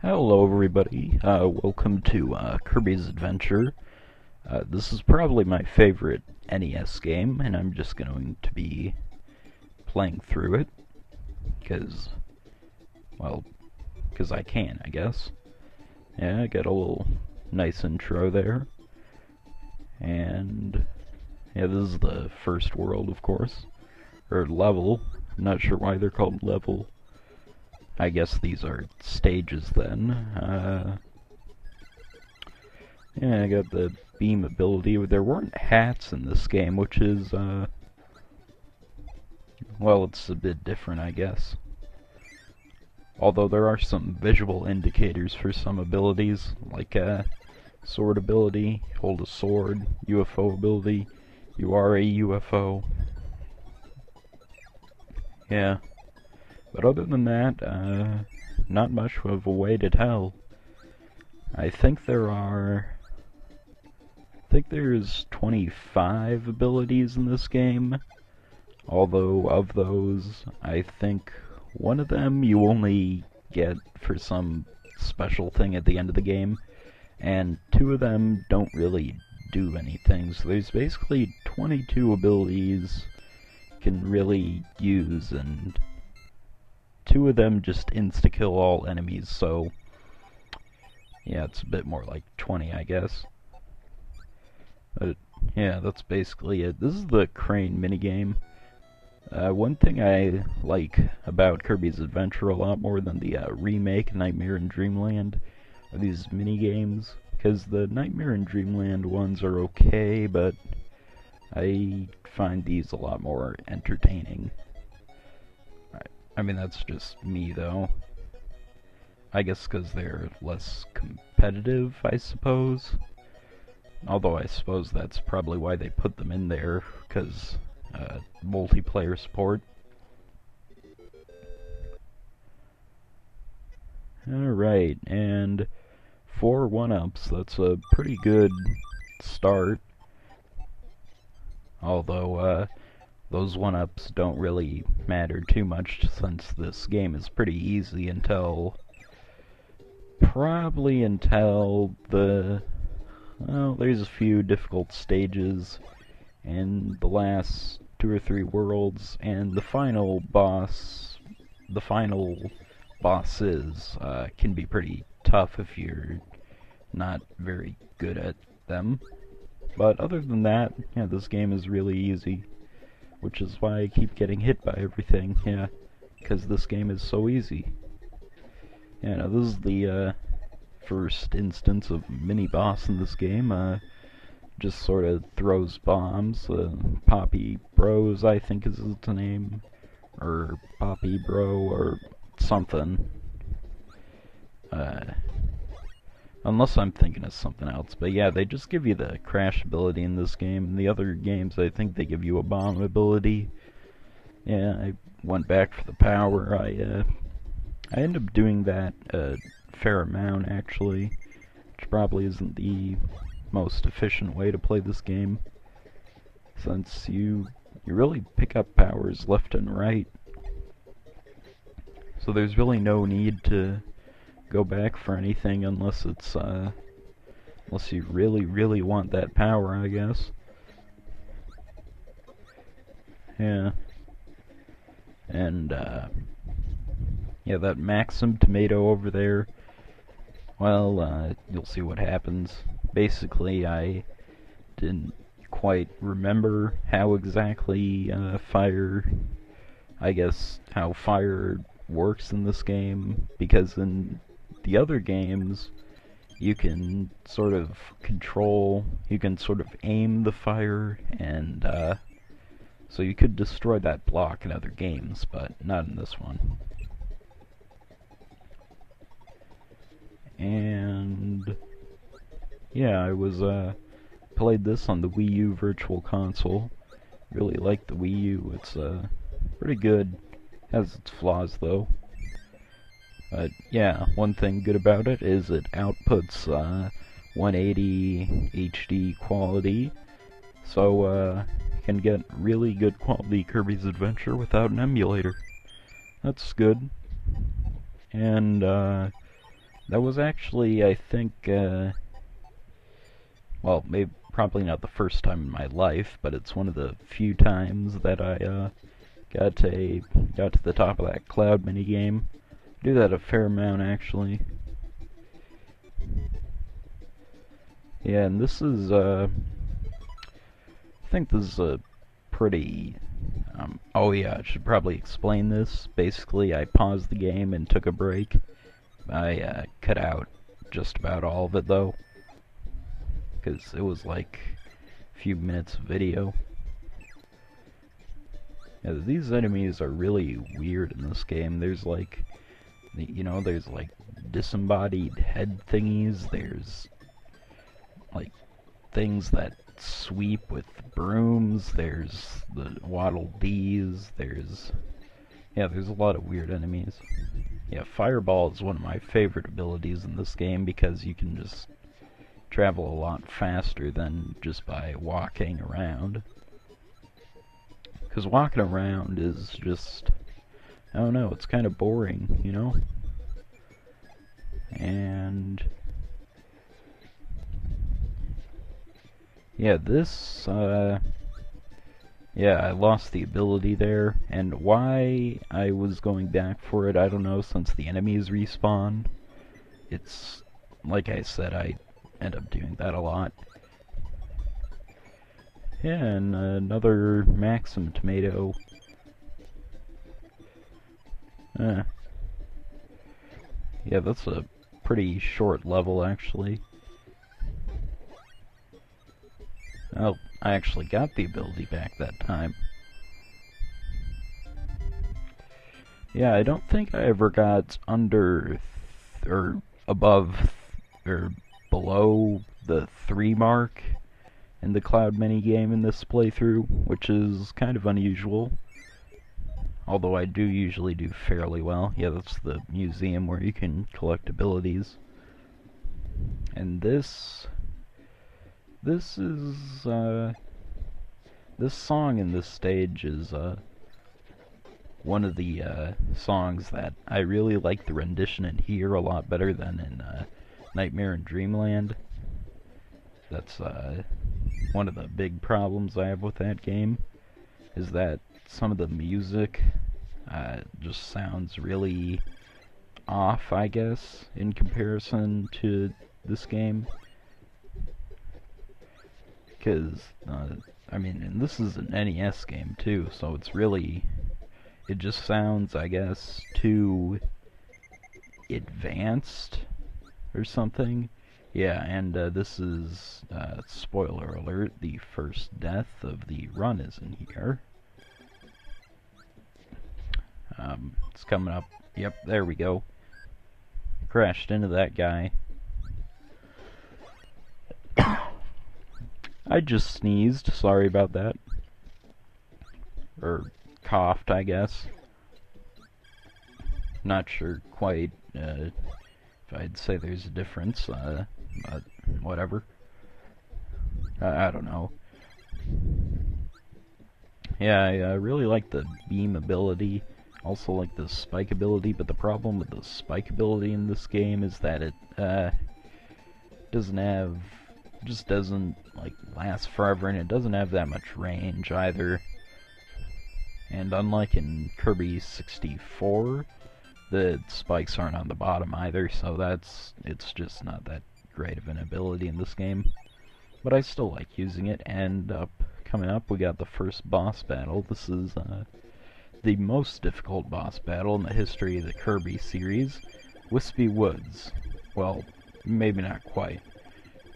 Hello everybody, welcome to Kirby's Adventure. This is probably my favorite NES game, and I'm just going to be playing through it, because I can, I guess. Yeah, I got a little nice intro there. And, yeah, this is the first world, of course. Or level. I'm not sure why they're called level. I guess these are stages then. Yeah, I got the beam ability. There weren't hats in this game, which is, well, it's a bit different, I guess. Although there are some visual indicators for some abilities, like, sword ability, hold a sword, UFO ability, you are a UFO. Yeah. But other than that, not much of a way to tell. I think there's 25 abilities in this game, although of those, I think one of them you only get for some special thing at the end of the game, and two of them don't really do anything, so there's basically 22 abilities you can really use, and two of them just insta-kill all enemies, so yeah, it's a bit more like 20, I guess. But yeah, that's basically it. This is the crane minigame. One thing I like about Kirby's Adventure a lot more than the remake Nightmare in Dreamland are these minigames, because the Nightmare in Dreamland ones are okay, but I find these a lot more entertaining. I mean, that's just me, though. I guess because they're less competitive, I suppose. Although I suppose that's probably why they put them in there, because multiplayer support. Alright, and 4 1-ups, that's a pretty good start. Although, those 1-ups don't really matter too much, since this game is pretty easy probably until well, there's a few difficult stages, and the last 2 or 3 worlds, and the final bosses, can be pretty tough if you're not very good at them. But other than that, yeah, this game is really easy. Which is why I keep getting hit by everything, yeah, because this game is so easy. Yeah, now this is the first instance of mini-boss in this game, just sort of throws bombs. Poppy Bros, I think is its name, or Poppy Bro, or something. Unless I'm thinking of something else. But yeah, they just give you the crash ability in this game. In the other games, I think they give you a bomb ability. Yeah, I went back for the power. I ended up doing that a fair amount, actually. Which probably isn't the most efficient way to play this game, since you really pick up powers left and right. So there's really no need to go back for anything unless it's unless you really want that power, I guess. Yeah. And yeah, that Maxim tomato over there, well, you'll see what happens. Basically, I didn't quite remember how exactly how fire works in this game, because in the other games, you can sort of aim the fire, and so you could destroy that block in other games, but not in this one. And yeah, I played this on the Wii U Virtual Console. Really like the Wii U. It's pretty good. Has its flaws though. But yeah, one thing good about it is it outputs 180 HD quality, so you can get really good quality Kirby's Adventure without an emulator. That's good. And That was actually, I think, well, maybe probably not the first time in my life, but it's one of the few times that I got to the top of that cloud minigame. Do that a fair amount, actually. Yeah, and this is, I think this is a pretty, oh yeah, I should probably explain this. Basically, I paused the game and took a break. I cut out just about all of it, though, because it was like a few minutes of video. Yeah, these enemies are really weird in this game. There's like, you know, there's like disembodied head thingies, there's like things that sweep with brooms, there's the Waddle Dees, there's a lot of weird enemies. Yeah, Fireball is one of my favorite abilities in this game because you can just travel a lot faster than just by walking around. Because walking around is just, I don't know, it's kind of boring, you know? And yeah, this, yeah, I lost the ability there, and why I was going back for it, I don't know, since the enemies respawn. It's, like I said, I end up doing that a lot. Yeah, and another Maxim tomato. Yeah, that's a pretty short level, actually. Oh, I actually got the ability back that time. Yeah, I don't think I ever got under, or above, or below the 3 mark in the Cloud minigame in this playthrough, which is kind of unusual. Although I do usually do fairly well. Yeah, that's the museum where you can collect abilities. And this is, this song in this stage is, one of the, songs that I really like the rendition in here a lot better than in, Nightmare in Dreamland. That's, one of the big problems I have with that game, is that some of the music, just sounds really off, I guess, in comparison to this game. Because, I mean, and this is an NES game too, so it's really, it just sounds, I guess, too advanced or something. Yeah, and this is, spoiler alert, the first death of the run is in here. It's coming up. Yep, there we go. Crashed into that guy. I just sneezed, sorry about that. Or coughed, I guess. Not sure quite if I'd say there's a difference, but whatever. I don't know. Yeah, I really like the beam ability, also like the spike ability, but the problem with the spike ability in this game is that it just doesn't like last forever, and it doesn't have that much range either. And unlike in Kirby 64, the spikes aren't on the bottom either, so it's just not that great of an ability in this game. But I still like using it, and coming up we got the first boss battle. This is the most difficult boss battle in the history of the Kirby series, Wispy Woods. Well, maybe not quite.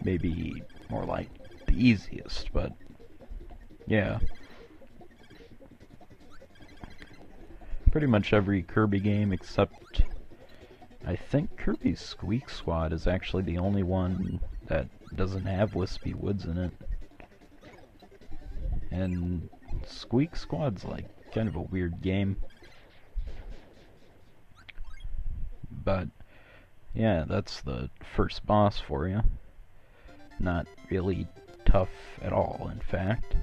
Maybe more like the easiest, but yeah. Pretty much every Kirby game except, I think Kirby's Squeak Squad is actually the only one that doesn't have Wispy Woods in it. And Squeak Squad's like kind of a weird game. But yeah, that's the first boss for you. Not really tough at all, in fact.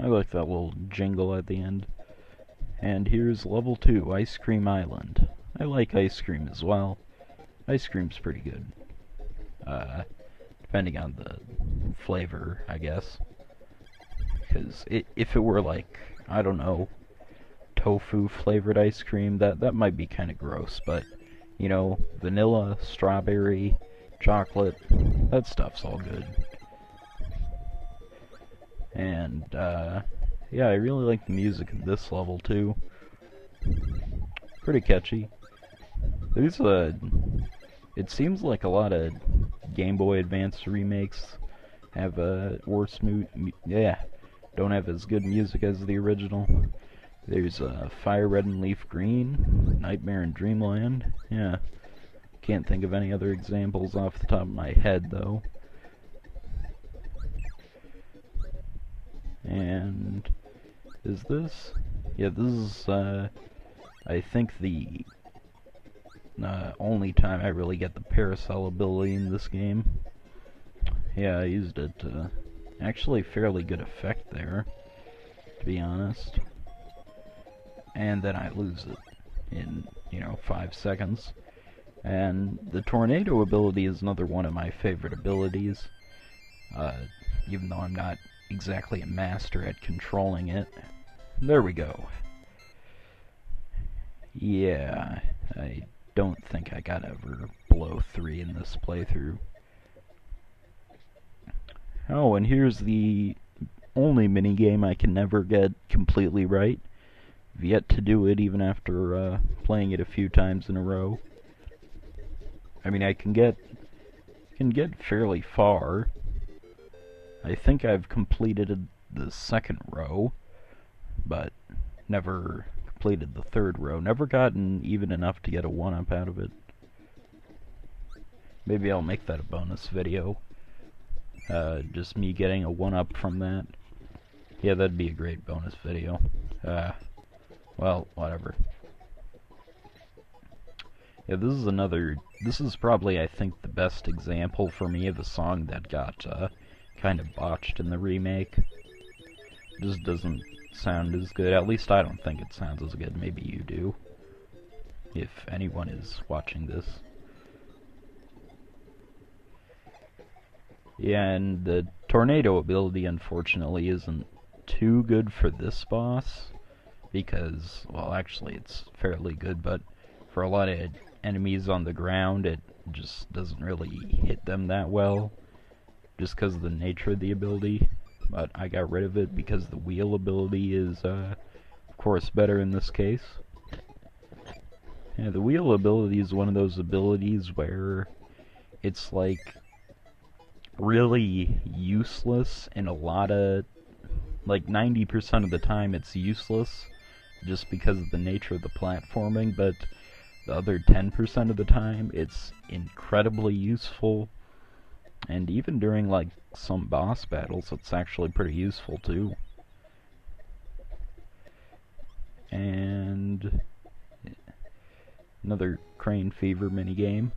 I like that little jingle at the end. And here's level 2, Ice Cream Island. I like ice cream as well. Ice cream's pretty good. Depending on the flavor, I guess. Because if it were like, I don't know, tofu flavored ice cream, that might be kind of gross, but, you know, vanilla, strawberry, chocolate, that stuff's all good. And, yeah, I really like the music in this level, too. Pretty catchy. There's it seems like a lot of Game Boy Advance remakes have, worse don't have as good music as the original. There's, Fire Red and Leaf Green, Nightmare in Dreamland, yeah. Can't think of any other examples off the top of my head, though. And is this? Yeah, this is, I think the only time I really get the parasol ability in this game. Yeah, I used it, actually fairly good effect there, to be honest. And then I lose it in, 5 seconds. And the tornado ability is another one of my favorite abilities, even though I'm not exactly a master at controlling it. There we go. Yeah, I don't think I got ever below 3 in this playthrough. Oh, and here's the only minigame I can never get completely right. I've yet to do it even after playing it a few times in a row. I mean, I can get fairly far. I think I've completed the second row, but never completed the third row. Never gotten even enough to get a 1-up out of it. Maybe I'll make that a bonus video. Just me getting a 1-up from that. Yeah, that'd be a great bonus video. Well, whatever. Yeah, this is probably, I think, the best example for me of a song that got, kind of botched in the remake. Just doesn't sound as good. At least I don't think it sounds as good. Maybe you do, if anyone is watching this. Yeah, and the tornado ability, unfortunately, isn't too good for this boss, because, well, actually it's fairly good, but for a lot of enemies on the ground, it just doesn't really hit them that well, just because of the nature of the ability. But I got rid of it because the wheel ability is, of course, better in this case. Yeah, the wheel ability is one of those abilities where it's, like, really useless in a lot of, like, 90% of the time it's useless, just because of the nature of the platforming, but the other 10% of the time it's incredibly useful, and even during, like, some boss battles it's actually pretty useful too. And another Crane Fever minigame.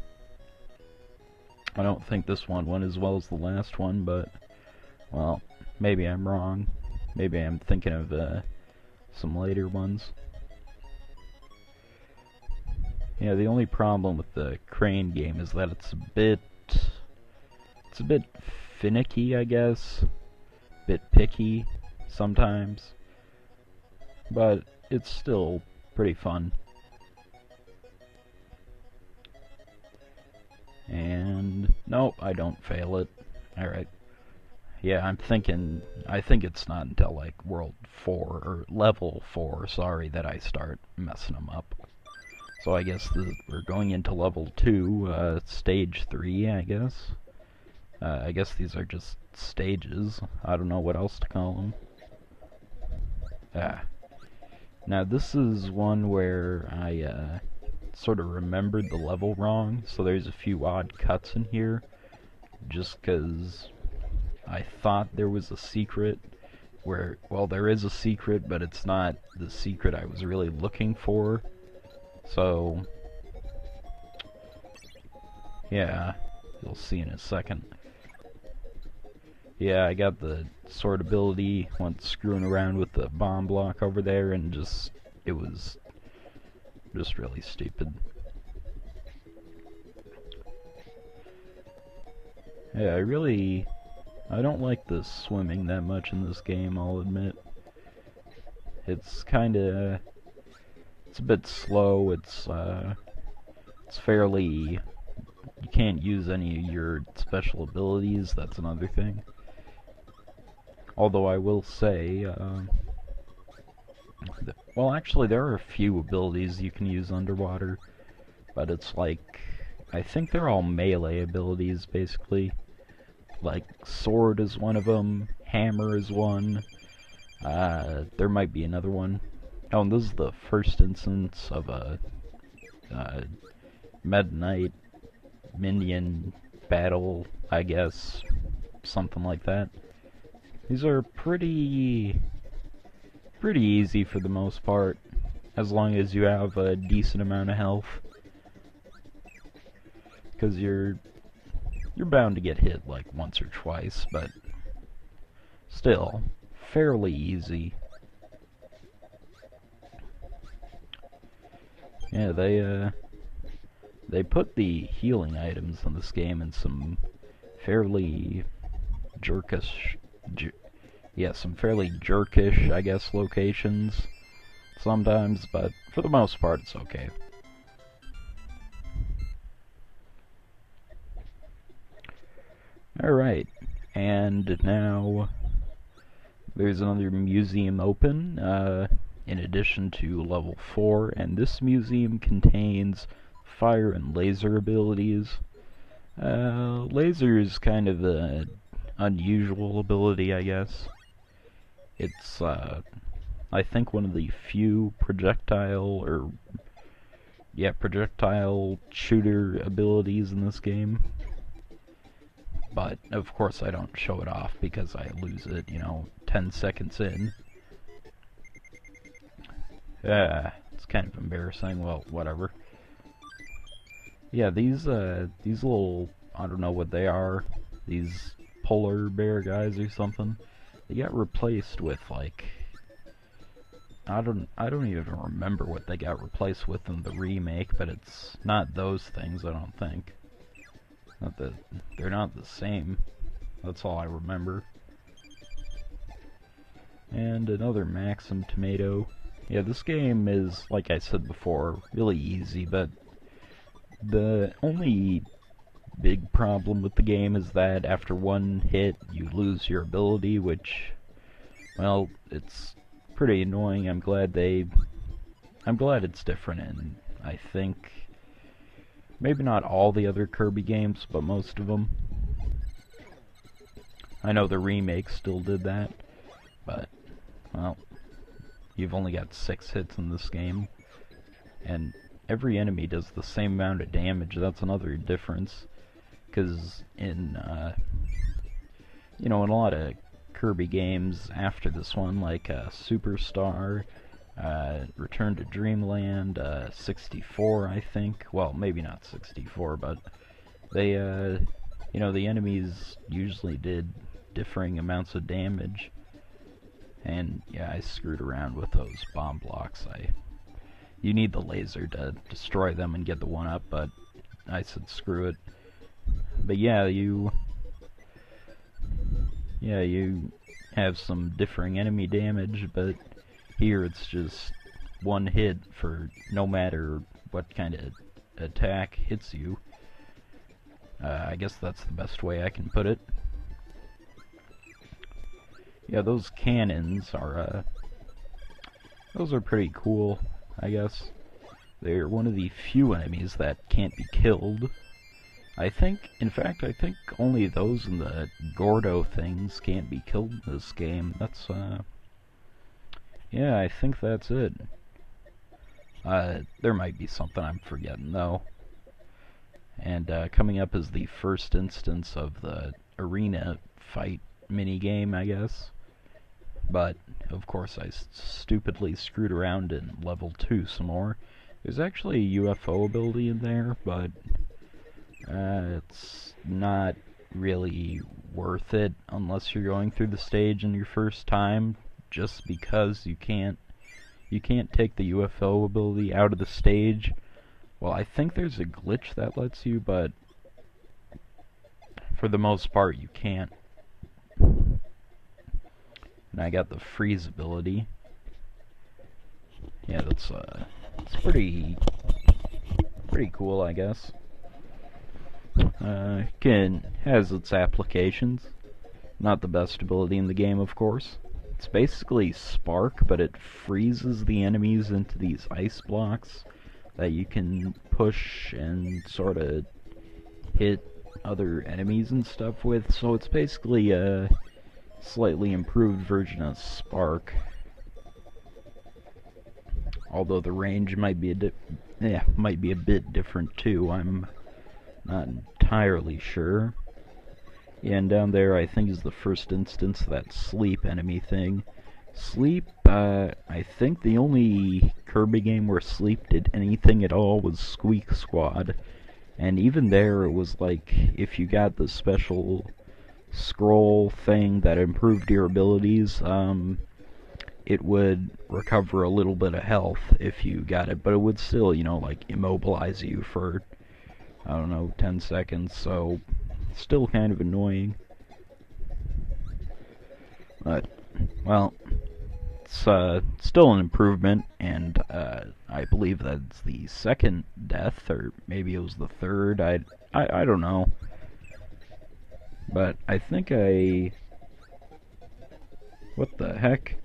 I don't think this one went as well as the last one, but, well, maybe I'm wrong. Maybe I'm thinking of some later ones. Yeah, the only problem with the Crane game is that it's a bit finicky, I guess. A bit picky sometimes. But it's still pretty fun. And nope, I don't fail it. Alright. Yeah, I think it's not until, like, World 4, or Level 4, sorry, that I start messing them up. So I guess we're going into Level 2, Stage 3, I guess. I guess these are just stages. I don't know what else to call them. Now this is one where I, sort of remembered the level wrong, so there's a few odd cuts in here, just 'cause I thought there was a secret where, well, there is a secret, but it's not the secret I was really looking for. So, yeah, you'll see in a second. Yeah, I got the sword ability, went screwing around with the bomb block over there, and just, it was just really stupid. Yeah, I don't like the swimming that much in this game, I'll admit. It's a bit slow, it's fairly, you can't use any of your special abilities, that's another thing. Although I will say, well, actually, there are a few abilities you can use underwater, but it's like, I think they're all melee abilities, basically. Like, sword is one of them, hammer is one, there might be another one. Oh, and this is the first instance of a Meta Knight minion battle, I guess, something like that. These are pretty easy for the most part, as long as you have a decent amount of health. Because you're bound to get hit like once or twice, but still, fairly easy. Yeah, they put the healing items in this game in some fairly jerkish, some fairly jerkish, I guess, locations sometimes, but for the most part it's okay. Alright, and now there's another museum open, in addition to level 4, and this museum contains fire and laser abilities. Laser is kind of an unusual ability, I guess. It's, I think one of the few projectile shooter abilities in this game. But, of course, I don't show it off because I lose it, 10 seconds in. It's kind of embarrassing. Well, whatever. Yeah, these little, I don't know what they are, these polar bear guys or something, they got replaced with, like, I don't even remember what they got replaced with in the remake, but it's not those things, I don't think. They're not the same. That's all I remember. And another Maxim tomato. Yeah, this game is, like I said before, really easy, but the only big problem with the game is that after one hit, you lose your ability, which, well, it's pretty annoying. I'm glad it's different, and I think maybe not all the other Kirby games, but most of them. I know the remake still did that, but, well, you've only got 6 hits in this game, and every enemy does the same amount of damage. That's another difference, because in, in a lot of Kirby games after this one, like Superstar, Return to Dreamland, 64, I think. Well, maybe not 64, but they, the enemies usually did differing amounts of damage. And, yeah, I screwed around with those bomb blocks. You need the laser to destroy them and get the 1-up, but I said screw it. But yeah, you have some differing enemy damage, but here it's just one hit for no matter what kind of attack hits you. I guess that's the best way I can put it. Yeah, those cannons are, those are pretty cool, I guess. They're one of the few enemies that can't be killed. In fact, I think only those in the Gordo things can't be killed in this game. That's, yeah, I think that's it. There might be something I'm forgetting, though. And, coming up is the first instance of the arena fight minigame, I guess. But, of course, I stupidly screwed around in level 2 some more. There's actually a UFO ability in there, but it's not really worth it unless you're going through the stage in your first time, just because you can't you can't take the UFO ability out of the stage. Well, I think there's a glitch that lets you, but for the most part you can't. And I got the freeze ability. Yeah, that's it's pretty cool, I guess. Has its applications. Not the best ability in the game, of course. It's basically Spark, but it freezes the enemies into these ice blocks that you can push and sort of hit other enemies and stuff with. So it's basically a slightly improved version of Spark. Although the range might be a bit different too. I'm not entirely sure. Yeah, and down there I think is the first instance of that sleep enemy thing. Sleep, I think the only Kirby game where Sleep did anything at all was Squeak Squad. And even there it was like, if you got the special scroll thing that improved your abilities, it would recover a little bit of health if you got it, but it would still, you know, like immobilize you for, I don't know, 10 seconds, so still kind of annoying. But, well, it's still an improvement, and I believe that's the second death, or maybe it was the third, I don't know. But I think what the heck?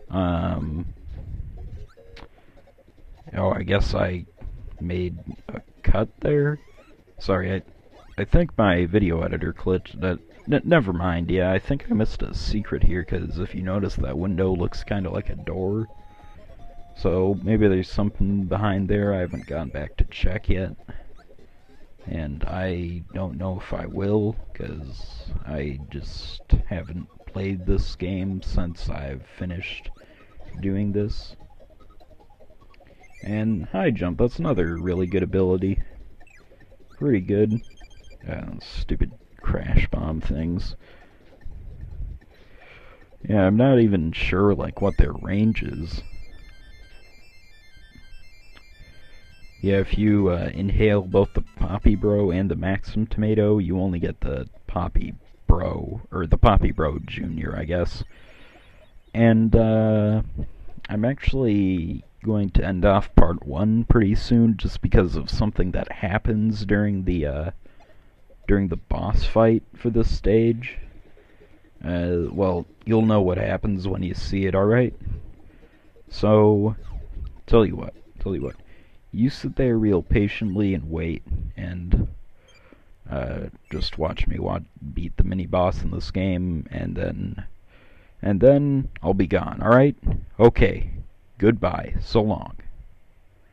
Oh, I guess I made a cut there? Sorry, I think my video editor glitched. Never mind, yeah, I think I missed a secret here, because if you notice, that window looks kind of like a door. So, maybe there's something behind there I haven't gone back to check yet. And I don't know if I will, because I just haven't played this game since I've finished doing this. And high jump, that's another really good ability. Pretty good. Stupid crash bomb things. Yeah, I'm not even sure like what their range is. Yeah, if you inhale both the Poppy Bro and the Maxim Tomato, you only get the Poppy Bro, or the Poppy Bro Jr., I guess. And I'm actually going to end off part 1 pretty soon, just because of something that happens during the boss fight for this stage. Well, you'll know what happens when you see it, alright? So, tell you what. You sit there real patiently and wait, and just watch me beat the mini-boss in this game, and then I'll be gone, alright? Okay, goodbye, so long.